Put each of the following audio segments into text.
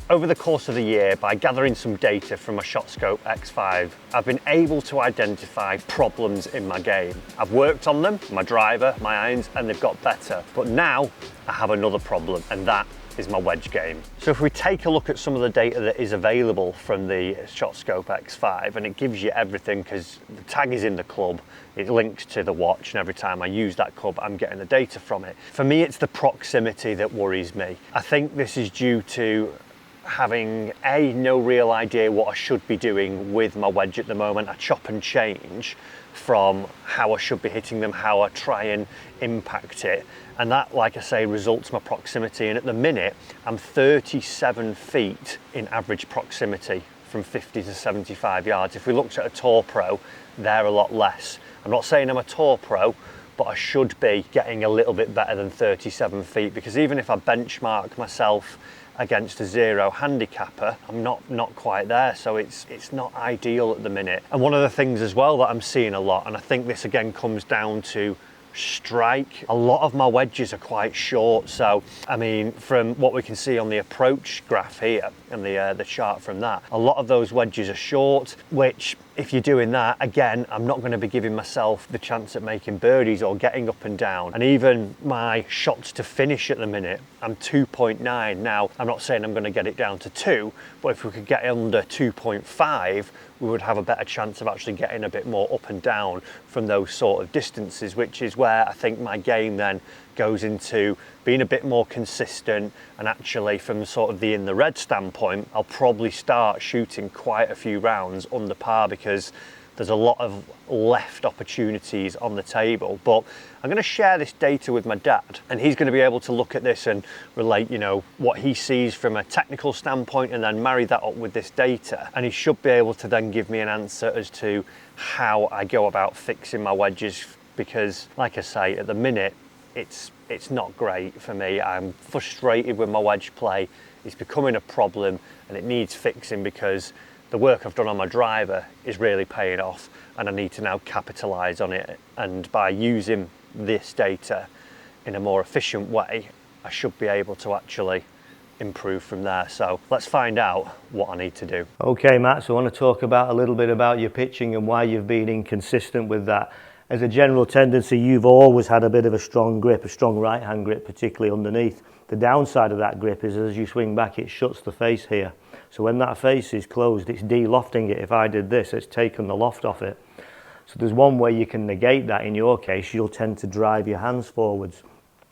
Over the course of the year, by gathering some data from my ShotScope X5, I've been able to identify problems in my game. I've worked on them, my driver, my irons, and they've got better. But now I have another problem, and that is my wedge game. So if we take a look at some of the data that is available from the ShotScope X5, and it gives you everything because the tag is in the club, it links to the watch, and every time I use that club, I'm getting the data from it. For me, it's the proximity that worries me. I think this is due to having no real idea what I should be doing with my wedge at the moment. I chop and change from how I should be hitting them, how I try and impact it, and that, like I say, results my proximity. And at the minute I'm 37 feet in average proximity from 50 to 75 yards. If we looked at a tour pro, they're a lot less. I'm not saying I'm a tour pro, but I should be getting a little bit better than 37 feet, because even if I benchmark myself against a zero handicapper, I'm not quite there. So it's not ideal at the minute. And one of the things as well that I'm seeing a lot, and I think this again comes down to strike, a lot of my wedges are quite short. So I mean, from what we can see on the approach graph here and the chart from that, a lot of those wedges are short, which if you're doing that, again, I'm not going to be giving myself the chance at making birdies or getting up and down. And even my shots to finish at the minute, I'm 2.9. Now, I'm not saying I'm going to get it down to 2, but if we could get under 2.5, we would have a better chance of actually getting a bit more up and down from those sort of distances, which is where I think my game then goes into being a bit more consistent. And actually, from sort of the in the red standpoint, I'll probably start shooting quite a few rounds under par, because there's a lot of left opportunities on the table. But I'm going to share this data with my dad, and he's going to be able to look at this and relate, you know, what he sees from a technical standpoint, and then marry that up with this data. And he should be able to then give me an answer as to how I go about fixing my wedges, because like I say, at the minute, it's not great for me. I'm frustrated with my wedge play. It's becoming a problem and it needs fixing, because the work I've done on my driver is really paying off, and I need to now capitalise on it. And by using this data in a more efficient way, I should be able to actually improve from there. So let's find out what I need to do. Okay, Matt, so I want to talk about a little bit about your pitching and why you've been inconsistent with that. As a general tendency, you've always had a bit of a strong grip, a strong right hand grip, particularly underneath. The downside of that grip is as you swing back, it shuts the face here. So when that face is closed, it's de-lofting it. If I did this, it's taken the loft off it. So there's one way you can negate that. In your case, you'll tend to drive your hands forwards,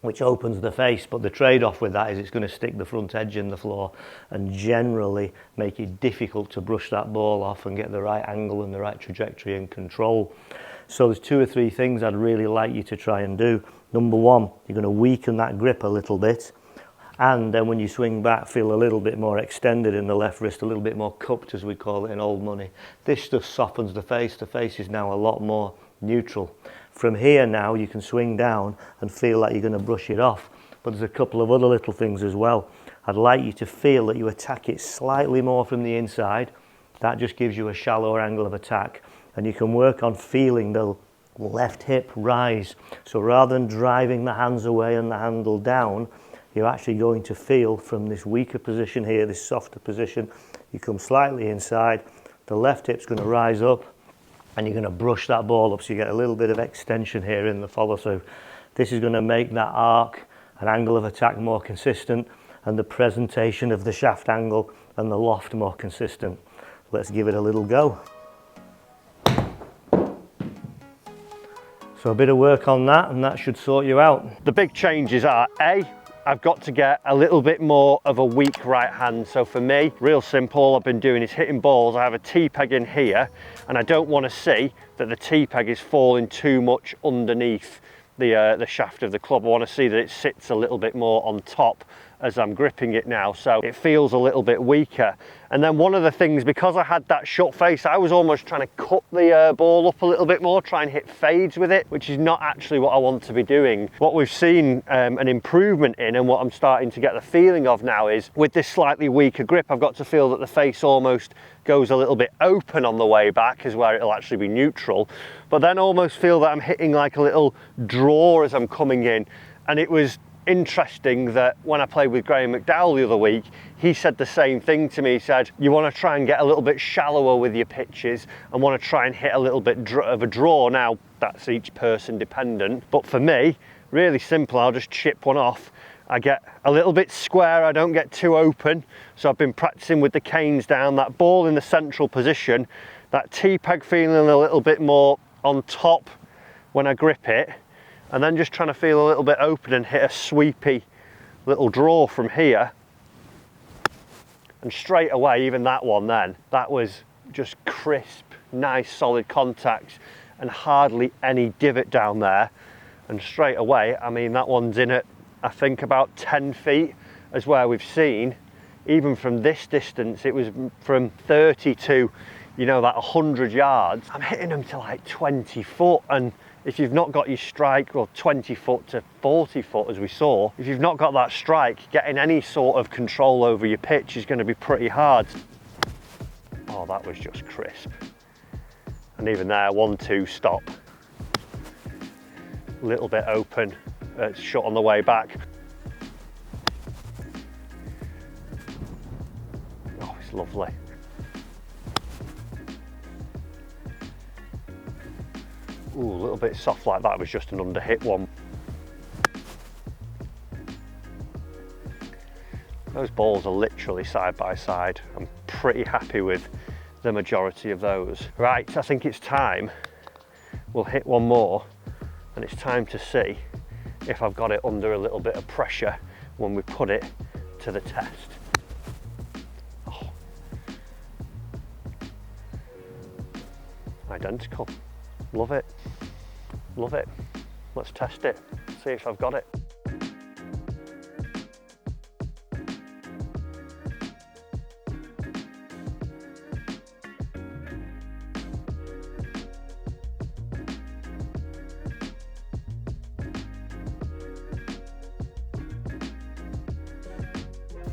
which opens the face, but the trade-off with that is it's going to stick the front edge in the floor and generally make it difficult to brush that ball off and get the right angle and the right trajectory and control. So there's 2 or 3 things I'd really like you to try and do. Number one, you're going to weaken that grip a little bit, and then when you swing back, feel a little bit more extended in the left wrist, a little bit more cupped, as we call it in old money. This stuff softens the face. The face is now a lot more neutral. From here now, you can swing down and feel like you're going to brush it off. But there's a couple of other little things as well. I'd like you to feel that you attack it slightly more from the inside. That just gives you a shallower angle of attack. And you can work on feeling the left hip rise. So rather than driving the hands away and the handle down, you're actually going to feel from this weaker position here, this softer position, you come slightly inside, the left hip's going to rise up, and you're going to brush that ball up, so you get a little bit of extension here in the follow through. This is going to make that arc and angle of attack more consistent, and the presentation of the shaft angle and the loft more consistent. Let's give it a little go. So a bit of work on that, and that should sort you out. The big changes are, I've got to get a little bit more of a weak right hand. So for me, real simple, I've been doing is hitting balls. I have a T-peg in here, and I don't want to see that the T-peg is falling too much underneath the shaft of the club. I want to see that it sits a little bit more on top as I'm gripping it now, so it feels a little bit weaker. And then one of the things, because I had that shut face, I was almost trying to cut the ball up a little bit more, try and hit fades with it, which is not actually what I want to be doing. What we've seen an improvement in, and what I'm starting to get the feeling of now, is with this slightly weaker grip, I've got to feel that the face almost goes a little bit open on the way back, is where it'll actually be neutral, but then almost feel that I'm hitting like a little draw as I'm coming in. And it was interesting that when I played with Graham McDowell the other week, he said the same thing to me. He said, you want to try and get a little bit shallower with your pitches and want to try and hit a little bit of a draw. Now, that's each person dependent, but for me, really simple. I'll just chip one off. I get a little bit square, I don't get too open. So I've been practicing with the canes down, that ball in the central position, that T-peg feeling a little bit more on top when I grip it, and then just trying to feel a little bit open and hit a sweepy little draw from here. And straight away, even that one then, that was just crisp, nice solid contact and hardly any divot down there. And straight away, I mean, that one's in at, I think, about 10 feet as where we've seen. Even from this distance, it was from 30 to, you know, that 100 yards. I'm hitting them to like 20 foot. And if you've not got your strike, well, 20 foot to 40 foot, as we saw, if you've not got that strike, getting any sort of control over your pitch is going to be pretty hard. Oh, that was just crisp. And even there, 1-2, stop. Little bit open, shut on the way back. Oh, it's lovely. Ooh, a little bit soft like that was just an underhit one. Those balls are literally side by side. I'm pretty happy with the majority of those. Right, I think it's time. We'll hit one more. And it's time to see if I've got it under a little bit of pressure when we put it to the test. Oh. Identical. Love it. Love it. Let's test it, see if I've got it.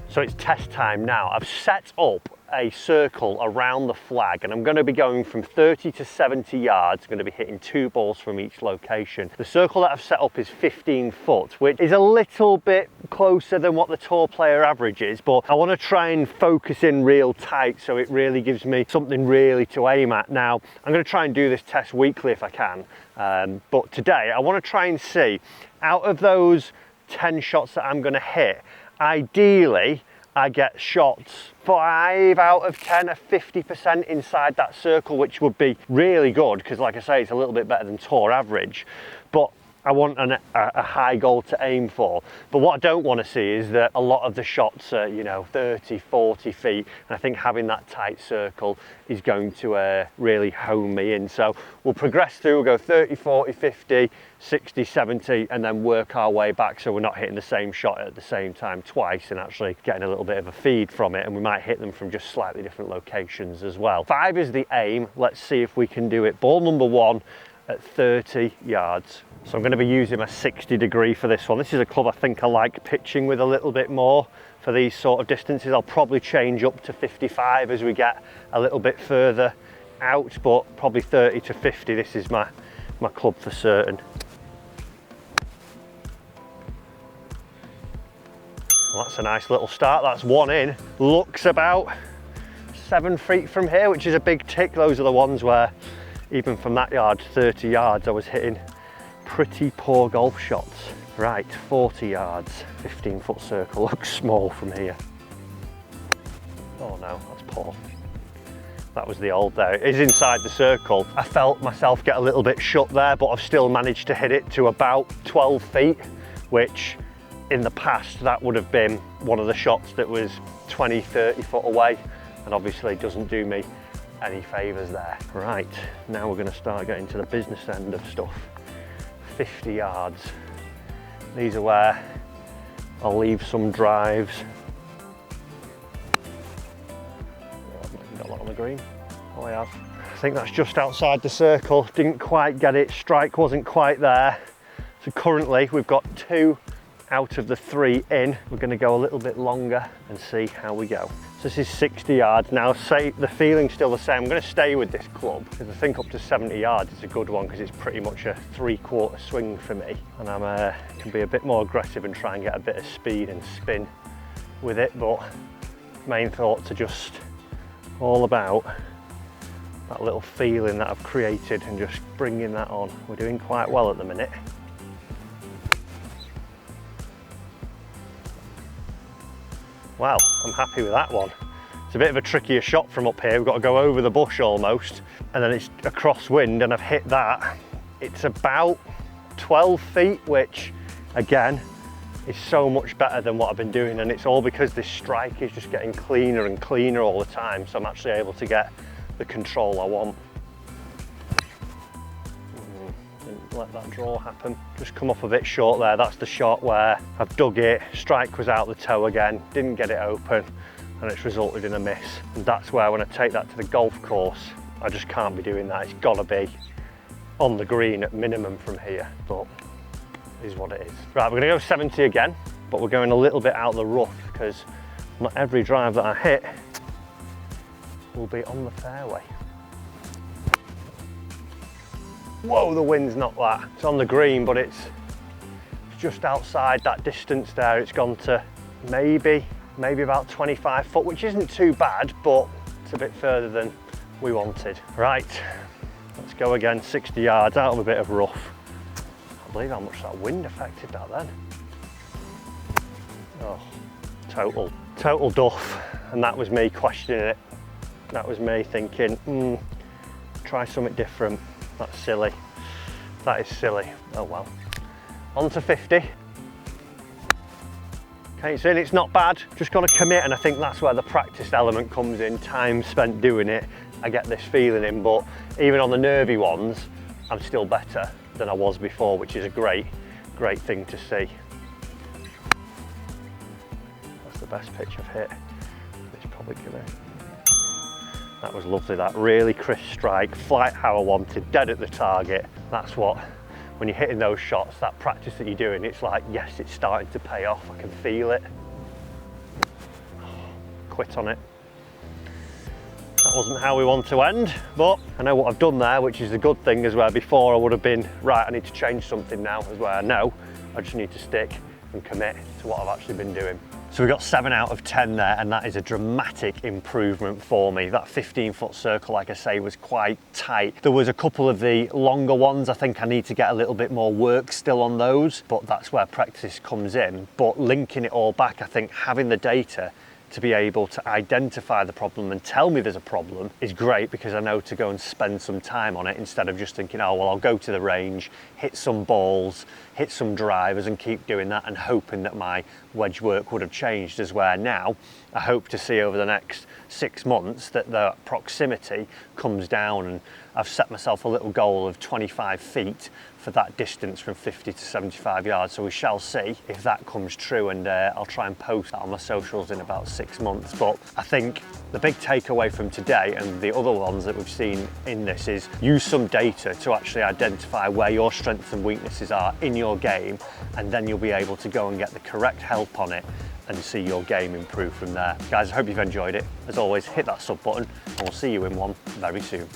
So it's test time now. I've set up a circle around the flag and I'm going to be going from 30 to 70 yards. I'm going to be hitting 2 balls from each location. The circle that I've set up is 15 foot, which is a little bit closer than what the tour player average is, but I want to try and focus in real tight so it really gives me something really to aim at. Now, I'm going to try and do this test weekly if I can, but today I want to try and see, out of those 10 shots that I'm going to hit, ideally, I get shots 5 out of 10, a 50% inside that circle, which would be really good because, like I say, it's a little bit better than tour average. But I want a high goal to aim for. But what I don't want to see is that a lot of the shots are, you know, 30, 40 feet. And I think having that tight circle is going to really hone me in. So we'll progress through, we'll go 30, 40, 50, 60, 70, and then work our way back so we're not hitting the same shot at the same time twice and actually getting a little bit of a feed from it. And we might hit them from just slightly different locations as well. 5 is the aim. Let's see if we can do it. Ball number 1 at 30 yards. So I'm going to be using my 60 degree for this one. This is a club I think I like pitching with a little bit more for these sort of distances. I'll probably change up to 55 as we get a little bit further out, but probably 30 to 50. This is my club for certain. Well, that's a nice little start. That's 1 in. Looks about 7 feet from here, which is a big tick. Those are the ones where even from that yard, 30 yards, I was hitting pretty poor golf shots. Right, 40 yards, 15-foot circle. Looks small from here. Oh no, that's poor. That was the old there. It is inside the circle. I felt myself get a little bit shut there, but I've still managed to hit it to about 12 feet, which in the past, that would have been one of the shots that was 20, 30 foot away, and obviously doesn't do me any favours there. Right, now we're going to start getting to the business end of stuff. 50 yards. These are where I'll leave some drives. Got that on the green. Oh, I have. I think that's just outside the circle. Didn't quite get it. Strike wasn't quite there. So currently we've got 2 out of the 3 in. We're going to go a little bit longer and see how we go. So this is 60 yards. Now, say the feeling's still the same. I'm going to stay with this club because I think up to 70 yards is a good one because it's pretty much a 3/4 swing for me. And I can be a bit more aggressive and try and get a bit of speed and spin with it. But main thoughts are just all about that little feeling that I've created and just bringing that on. We're doing quite well at the minute. Well, I'm happy with that one. It's a bit of a trickier shot from up here. We've got to go over the bush almost, and then it's a crosswind, and I've hit that. It's about 12 feet, which again is so much better than what I've been doing, and it's all because this strike is just getting cleaner and cleaner all the time, so I'm actually able to get the control I want. Didn't let that draw happen. Just come off a bit short there. That's the shot where I've dug it, strike was out the toe again, didn't get it open, and it's resulted in a miss. And that's where, when I take that to the golf course, I just can't be doing that. It's got to be on the green at minimum from here, but it is what it is. Right, we're going to go 70 again, but we're going a little bit out the rough because not every drive that I hit will be on the fairway. Whoa, the wind's not that. It's on the green, but it's just outside that distance there. It's gone to maybe about 25 foot, which isn't too bad, but it's a bit further than we wanted. Right, let's go again, 60 yards out of a bit of rough. I can't believe how much that wind affected that then. Oh, total duff. And that was me questioning it. That was me thinking, try something different. That's silly. That is silly. Oh well. On to 50. Okay, so it's not bad. Just got to commit, and I think that's where the practice element comes in. Time spent doing it, I get this feeling in, but even on the nervy ones, I'm still better than I was before, which is a great thing to see. That's the best pitch I've hit. It's probably gonna... That was lovely, that really crisp strike, flight how I wanted, dead at the target. That's what, when you're hitting those shots, that practice that you're doing, it's like, yes, it's starting to pay off, I can feel it. Quit on it. That wasn't how we want to end, but I know what I've done there, which is the good thing, is where before I would have been, right, I need to change something now, is where I know I just need to stick and commit to what I've actually been doing. So we got 7 out of 10 there, and that is a dramatic improvement for me. That 15-foot circle, like I say, was quite tight. There was a couple of the longer ones. I think I need to get a little bit more work still on those, but that's where practice comes in. But linking it all back, I think having the data to be able to identify the problem and tell me there's a problem is great, because I know to go and spend some time on it instead of just thinking, oh, well, I'll go to the range, hit some balls, hit some drivers and keep doing that and hoping that my wedge work would have changed. As where now I hope to see over the next 6 months that the proximity comes down, and I've set myself a little goal of 25 feet for that distance from 50 to 75 yards. So we shall see if that comes true, and I'll try and post that on my socials in about 6 months. But I think the big takeaway from today and the other ones that we've seen in this is use some data to actually identify where your strengths and weaknesses are in your game, and then you'll be able to go and get the correct help on it and see your game improve from there. Guys, I hope you've enjoyed it. As always, hit that sub button and we'll see you in one very soon.